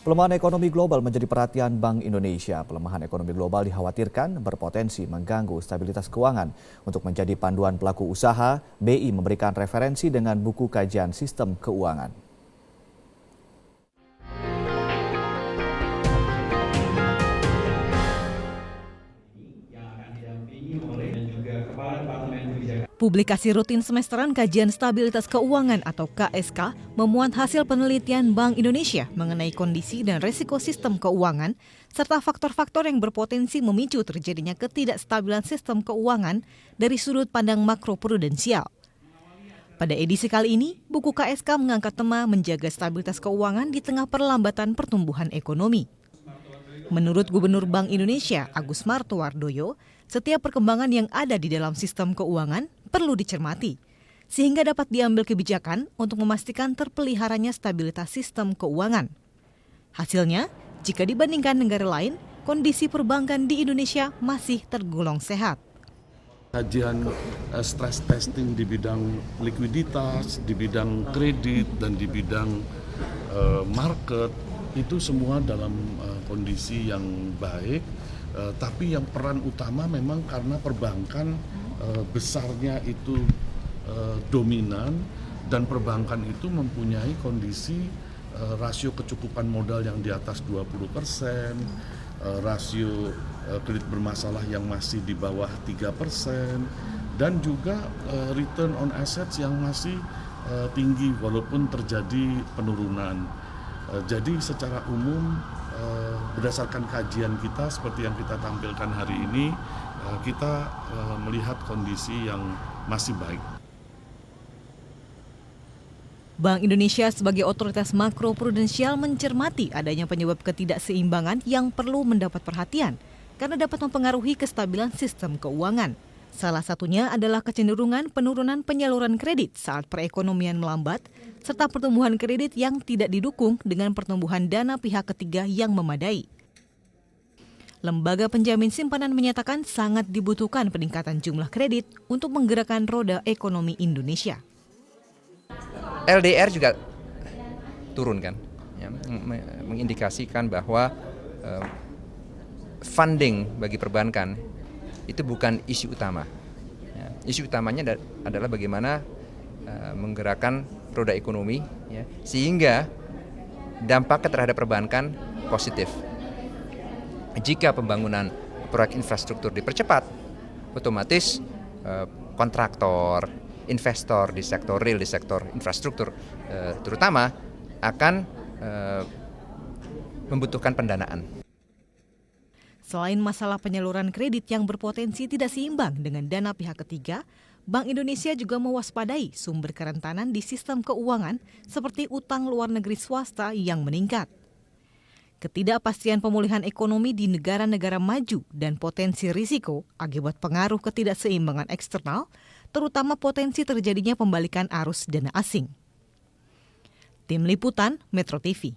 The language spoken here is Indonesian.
Pelemahan ekonomi global menjadi perhatian Bank Indonesia. Pelemahan ekonomi global dikhawatirkan berpotensi mengganggu stabilitas keuangan. Untuk menjadi panduan pelaku usaha, BI memberikan referensi dengan buku kajian sistem keuangan. Publikasi rutin semesteran Kajian Stabilitas Keuangan atau KSK memuat hasil penelitian Bank Indonesia mengenai kondisi dan risiko sistem keuangan serta faktor-faktor yang berpotensi memicu terjadinya ketidakstabilan sistem keuangan dari sudut pandang makroprudensial. Pada edisi kali ini, buku KSK mengangkat tema menjaga stabilitas keuangan di tengah perlambatan pertumbuhan ekonomi. Menurut Gubernur Bank Indonesia, Agus Martowardoyo, setiap perkembangan yang ada di dalam sistem keuangan perlu dicermati, sehingga dapat diambil kebijakan untuk memastikan terpeliharanya stabilitas sistem keuangan. Hasilnya, jika dibandingkan negara lain, kondisi perbankan di Indonesia masih tergolong sehat. Kajian stress testing di bidang likuiditas, di bidang kredit, dan di bidang market, itu semua dalam kondisi yang baik, tapi yang peran utama memang karena perbankan besarnya itu dominan dan perbankan itu mempunyai kondisi rasio kecukupan modal yang di atas 20%, rasio kredit bermasalah yang masih di bawah 3%, dan juga return on assets yang masih tinggi walaupun terjadi penurunan. Jadi secara umum berdasarkan kajian kita seperti yang kita tampilkan hari ini, kita melihat kondisi yang masih baik. Bank Indonesia sebagai otoritas makroprudensial mencermati adanya penyebab ketidakseimbangan yang perlu mendapat perhatian karena dapat mempengaruhi kestabilan sistem keuangan. Salah satunya adalah kecenderungan penurunan penyaluran kredit saat perekonomian melambat, serta pertumbuhan kredit yang tidak didukung dengan pertumbuhan dana pihak ketiga yang memadai. Lembaga penjamin simpanan menyatakan sangat dibutuhkan peningkatan jumlah kredit untuk menggerakkan roda ekonomi Indonesia. LDR juga turun kan, ya, mengindikasikan bahwa funding bagi perbankan itu bukan isu utama. Ya, isu utamanya adalah bagaimana menggerakkan roda ekonomi, ya, sehingga dampaknya terhadap perbankan positif. Jika pembangunan proyek infrastruktur dipercepat, otomatis kontraktor, investor di sektor real, di sektor infrastruktur terutama akan membutuhkan pendanaan. Selain masalah penyaluran kredit yang berpotensi tidak seimbang dengan dana pihak ketiga, Bank Indonesia juga mewaspadai sumber kerentanan di sistem keuangan seperti utang luar negeri swasta yang meningkat. Ketidakpastian pemulihan ekonomi di negara-negara maju dan potensi risiko akibat pengaruh ketidakseimbangan eksternal, terutama potensi terjadinya pembalikan arus dana asing. Tim Liputan Metro TV.